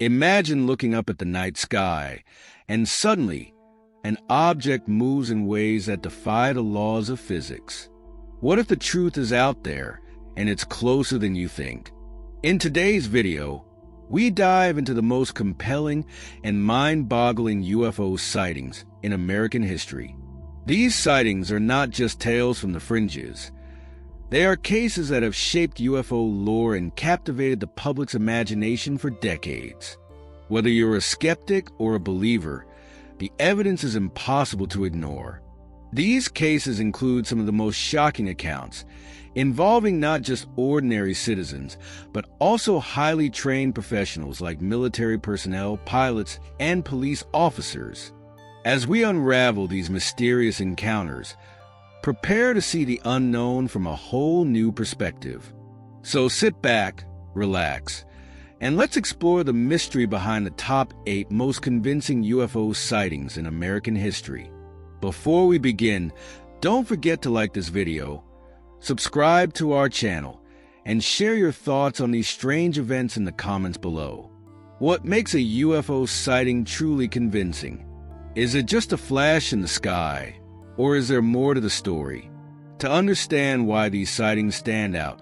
Imagine looking up at the night sky, and suddenly, an object moves in ways that defy the laws of physics. What if the truth is out there, and it's closer than you think? In today's video, we dive into the most compelling and mind-boggling UFO sightings in American history. These sightings are not just tales from the fringes. They are cases that have shaped UFO lore and captivated the public's imagination for decades. Whether you're a skeptic or a believer, the evidence is impossible to ignore. These cases include some of the most shocking accounts, involving not just ordinary citizens, but also highly trained professionals like military personnel, pilots, and police officers. As we unravel these mysterious encounters, prepare to see the unknown from a whole new perspective. So sit back, relax, and let's explore the mystery behind the top 8 most convincing UFO sightings in American history. Before we begin, don't forget to like this video, subscribe to our channel, and share your thoughts on these strange events in the comments below. What makes a UFO sighting truly convincing? Is it just a flash in the sky, or is there more to the story? To understand why these sightings stand out,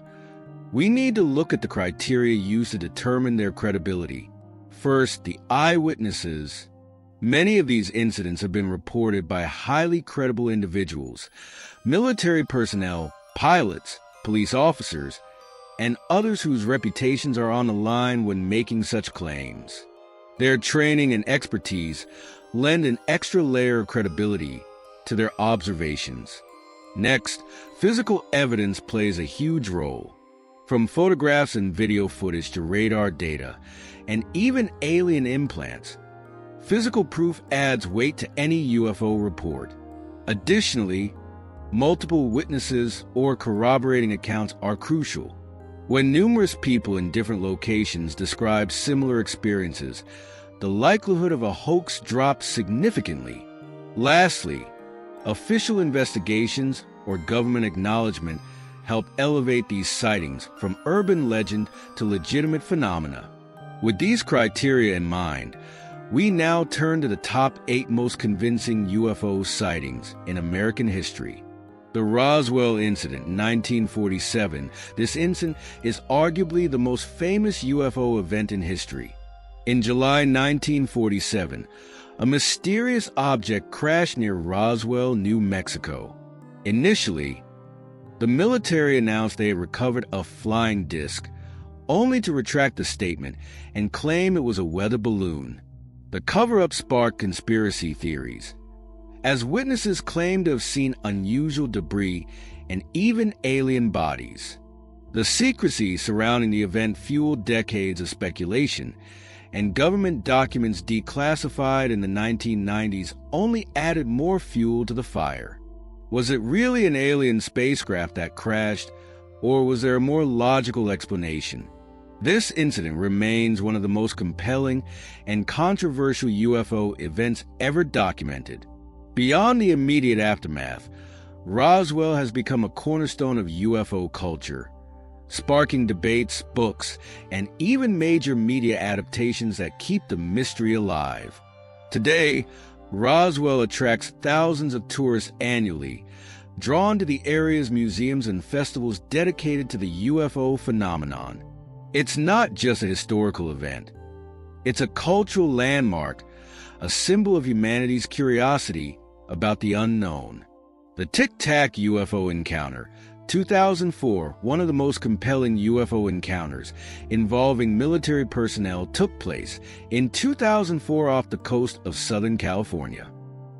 we need to look at the criteria used to determine their credibility. First, the eyewitnesses. Many of these incidents have been reported by highly credible individuals, military personnel, pilots, police officers, and others whose reputations are on the line when making such claims. Their training and expertise lend an extra layer of credibility to their observations. Next, physical evidence plays a huge role. From photographs and video footage to radar data, and even alien implants, physical proof adds weight to any UFO report. Additionally, multiple witnesses or corroborating accounts are crucial. When numerous people in different locations describe similar experiences, the likelihood of a hoax drops significantly. Lastly, official investigations or government acknowledgement help elevate these sightings from urban legend to legitimate phenomena. With these criteria in mind, we now turn to the top 8 most convincing UFO sightings in American history. The Roswell Incident, 1947. This incident is arguably the most famous UFO event in history. In July 1947, a mysterious object crashed near Roswell, New Mexico. Initially, the military announced they had recovered a flying disc, only to retract the statement and claim it was a weather balloon. The cover-up sparked conspiracy theories, as witnesses claimed to have seen unusual debris and even alien bodies. The secrecy surrounding the event fueled decades of speculation, and government documents declassified in the 1990s only added more fuel to the fire. Was it really an alien spacecraft that crashed, or was there a more logical explanation? This incident remains one of the most compelling and controversial UFO events ever documented. Beyond the immediate aftermath, Roswell has become a cornerstone of UFO culture, sparking debates, books, and even major media adaptations that keep the mystery alive. Today, Roswell attracts thousands of tourists annually, drawn to the area's museums and festivals dedicated to the UFO phenomenon. It's not just a historical event. It's a cultural landmark, a symbol of humanity's curiosity about the unknown. The Tic Tac UFO encounter, 2004, one of the most compelling UFO encounters involving military personnel, took place in 2004 off the coast of Southern California.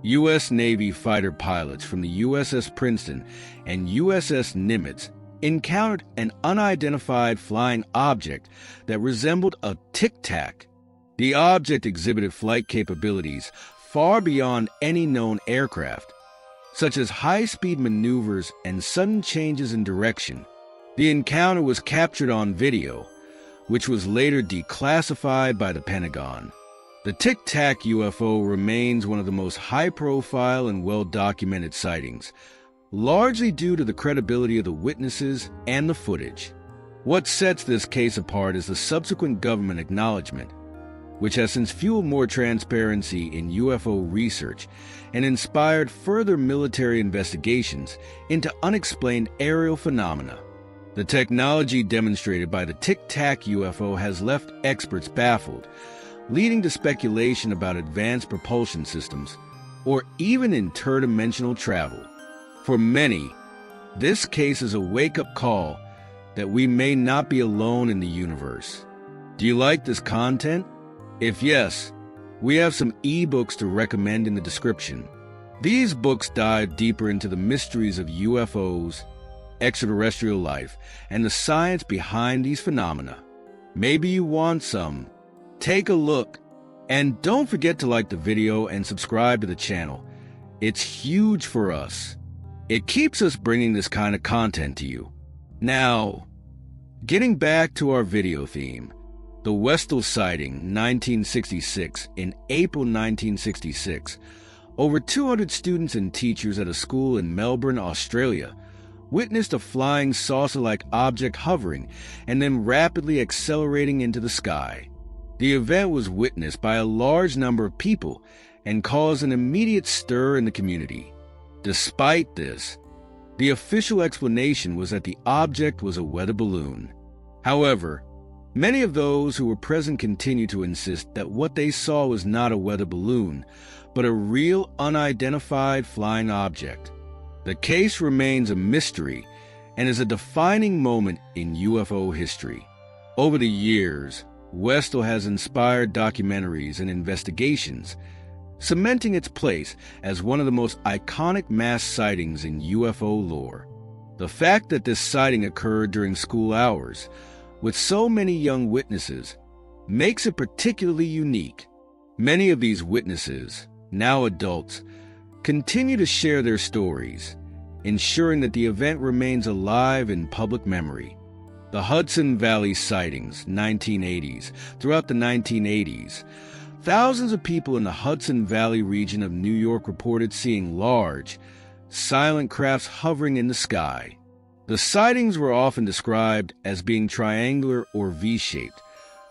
U.S. Navy fighter pilots from the USS Princeton and USS Nimitz encountered an unidentified flying object that resembled a Tic Tac. The object exhibited flight capabilities far beyond any known aircraft, such as high-speed maneuvers and sudden changes in direction. The encounter was captured on video, which was later declassified by the Pentagon. The Tic Tac UFO remains one of the most high-profile and well-documented sightings, largely due to the credibility of the witnesses and the footage. What sets this case apart is the subsequent government acknowledgement. which has since fueled more transparency in UFO research and inspired further military investigations into unexplained aerial phenomena. The technology demonstrated by the Tic Tac UFO has left experts baffled, leading to speculation about advanced propulsion systems or even interdimensional travel. For many, this case is a wake-up call that we may not be alone in the universe. Do you like this content? If yes, we have some ebooks to recommend in the description. These books dive deeper into the mysteries of UFOs, extraterrestrial life, and the science behind these phenomena. Maybe you want some. Take a look. And don't forget to like the video and subscribe to the channel. It's huge for us. It keeps us bringing this kind of content to you. Now, getting back to our video theme, the Roswell sighting, 1966. In April 1966, over 200 students and teachers at a school in Melbourne, Australia, witnessed a flying saucer-like object hovering and then rapidly accelerating into the sky. The event was witnessed by a large number of people and caused an immediate stir in the community. Despite this, the official explanation was that the object was a weather balloon. However, many of those who were present continued to insist that what they saw was not a weather balloon, but a real unidentified flying object. The case remains a mystery and is a defining moment in UFO history. Over the years, Roswell has inspired documentaries and investigations, cementing its place as one of the most iconic mass sightings in UFO lore. The fact that this sighting occurred during school hours, with so many young witnesses, makes it particularly unique. Many of these witnesses, now adults, continue to share their stories, ensuring that the event remains alive in public memory. The Hudson Valley sightings, 1980s. Throughout the 1980s, thousands of people in the Hudson Valley region of New York reported seeing large, silent crafts hovering in the sky. The sightings were often described as being triangular or V-shaped,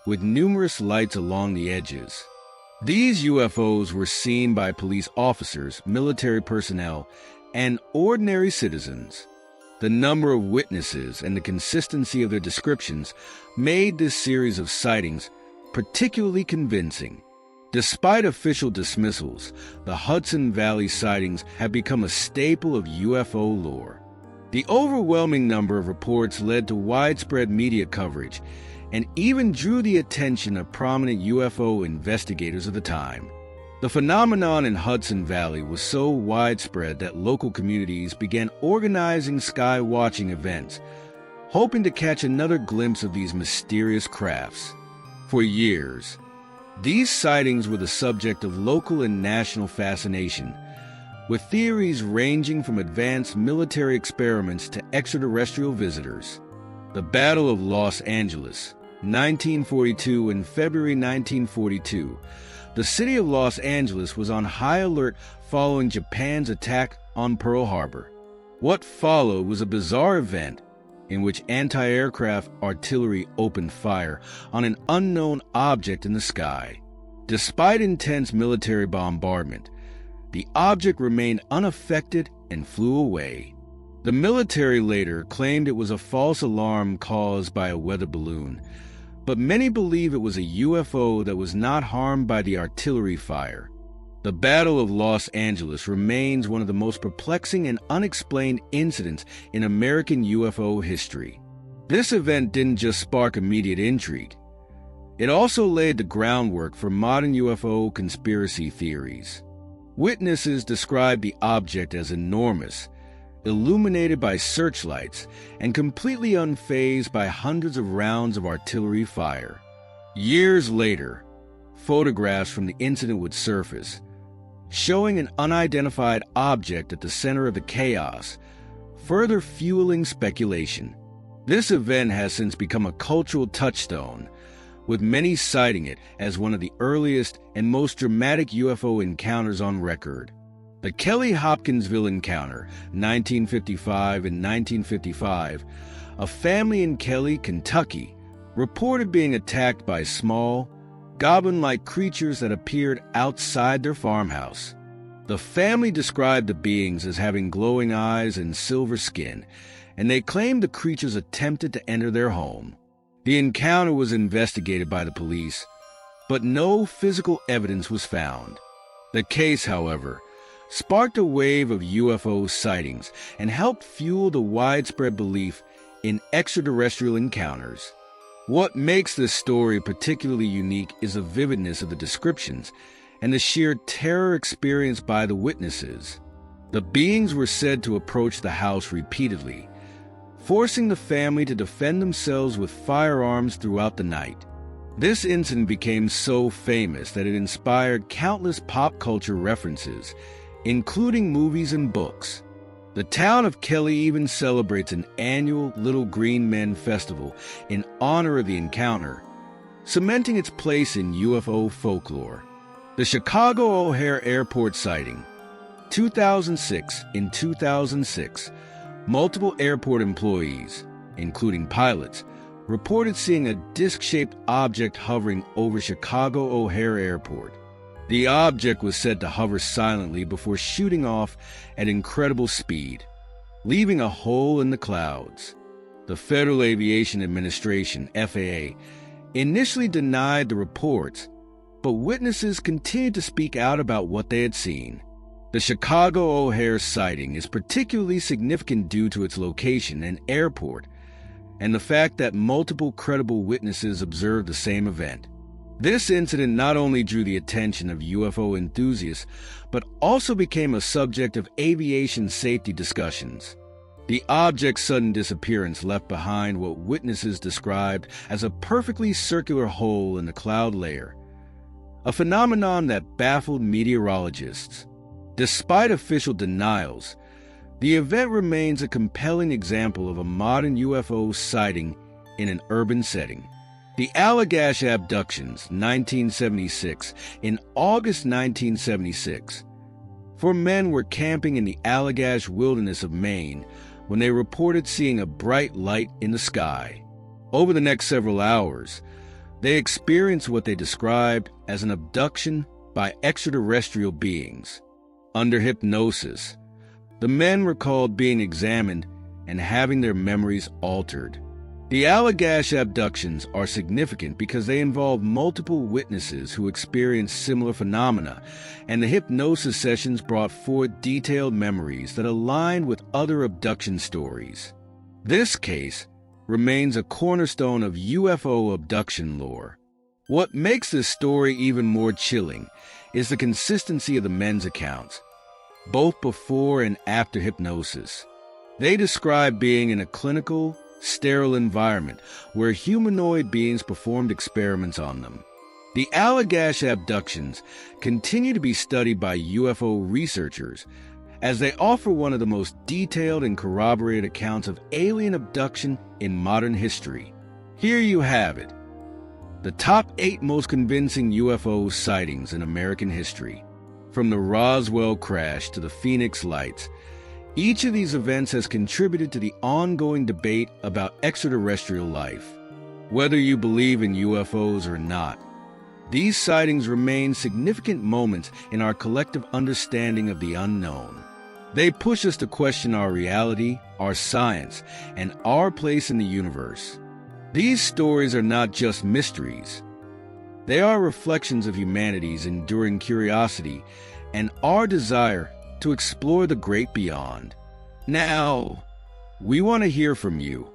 with numerous lights along the edges. These UFOs were seen by police officers, military personnel, and ordinary citizens. The number of witnesses and the consistency of their descriptions made this series of sightings particularly convincing. Despite official dismissals, the Hudson Valley sightings have become a staple of UFO lore. The overwhelming number of reports led to widespread media coverage and even drew the attention of prominent UFO investigators of the time. The phenomenon in Hudson Valley was so widespread that local communities began organizing sky-watching events, hoping to catch another glimpse of these mysterious crafts. For years, these sightings were the subject of local and national fascination, with theories ranging from advanced military experiments to extraterrestrial visitors. The Battle of Los Angeles, 1942. In February 1942, the city of Los Angeles was on high alert following Japan's attack on Pearl Harbor. What followed was a bizarre event in which anti-aircraft artillery opened fire on an unknown object in the sky. Despite intense military bombardment, the object remained unaffected and flew away. The military later claimed it was a false alarm caused by a weather balloon, but many believe it was a UFO that was not harmed by the artillery fire. The Battle of Los Angeles remains one of the most perplexing and unexplained incidents in American UFO history. This event didn't just spark immediate intrigue. It also laid the groundwork for modern UFO conspiracy theories. Witnesses described the object as enormous, illuminated by searchlights, and completely unfazed by hundreds of rounds of artillery fire. Years later, photographs from the incident would surface, showing an unidentified object at the center of the chaos, further fueling speculation. This event has since become a cultural touchstone, with many citing it as one of the earliest and most dramatic UFO encounters on record. The Kelly-Hopkinsville encounter, 1955 and 1955, a family in Kelly, Kentucky, reported being attacked by small, goblin-like creatures that appeared outside their farmhouse. The family described the beings as having glowing eyes and silver skin, and they claimed the creatures attempted to enter their home. The encounter was investigated by the police, but no physical evidence was found. The case, however, sparked a wave of UFO sightings and helped fuel the widespread belief in extraterrestrial encounters. What makes this story particularly unique is the vividness of the descriptions and the sheer terror experienced by the witnesses. The beings were said to approach the house repeatedly, forcing the family to defend themselves with firearms throughout the night. This incident became so famous that it inspired countless pop culture references, including movies and books. The town of Kelly even celebrates an annual Little Green Men festival in honor of the encounter, cementing its place in UFO folklore. The Chicago O'Hare Airport sighting. 2006. In 2006, multiple airport employees, including pilots, reported seeing a disc-shaped object hovering over Chicago O'Hare Airport. The object was said to hover silently before shooting off at incredible speed, leaving a hole in the clouds. The Federal Aviation Administration, FAA, initially denied the reports, but witnesses continued to speak out about what they had seen. The Chicago O'Hare sighting is particularly significant due to its location and airport, and the fact that multiple credible witnesses observed the same event. This incident not only drew the attention of UFO enthusiasts, but also became a subject of aviation safety discussions. The object's sudden disappearance left behind what witnesses described as a perfectly circular hole in the cloud layer, a phenomenon that baffled meteorologists. Despite official denials, the event remains a compelling example of a modern UFO sighting in an urban setting. The Allagash abductions, 1976. In August 1976, 4 men were camping in the Allagash wilderness of Maine when they reported seeing a bright light in the sky. Over the next several hours, they experienced what they described as an abduction by extraterrestrial beings. Under hypnosis, the men recalled being examined and having their memories altered. The Allagash abductions are significant because they involve multiple witnesses who experienced similar phenomena, and the hypnosis sessions brought forth detailed memories that aligned with other abduction stories. This case remains a cornerstone of UFO abduction lore. What makes this story even more chilling is the consistency of the men's accounts, both before and after hypnosis. They describe being in a clinical, sterile environment where humanoid beings performed experiments on them. The Allagash abductions continue to be studied by UFO researchers as they offer one of the most detailed and corroborated accounts of alien abduction in modern history. Here you have it, the top 8 most convincing UFO sightings in American history. From the Roswell crash to the Phoenix Lights, each of these events has contributed to the ongoing debate about extraterrestrial life. Whether you believe in UFOs or not, these sightings remain significant moments in our collective understanding of the unknown. They push us to question our reality, our science, and our place in the universe. These stories are not just mysteries. They are reflections of humanity's enduring curiosity and our desire to explore the great beyond. Now, we want to hear from you.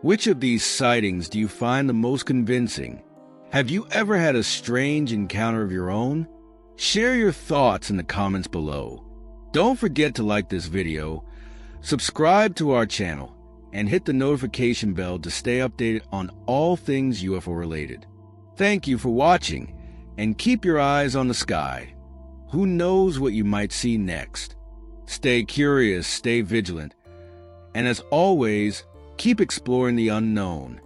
Which of these sightings do you find the most convincing? Have you ever had a strange encounter of your own? Share your thoughts in the comments below. Don't forget to like this video, subscribe to our channel, and hit the notification bell to stay updated on all things UFO related. Thank you for watching, and keep your eyes on the sky. Who knows what you might see next? Stay curious, stay vigilant, and as always, keep exploring the unknown.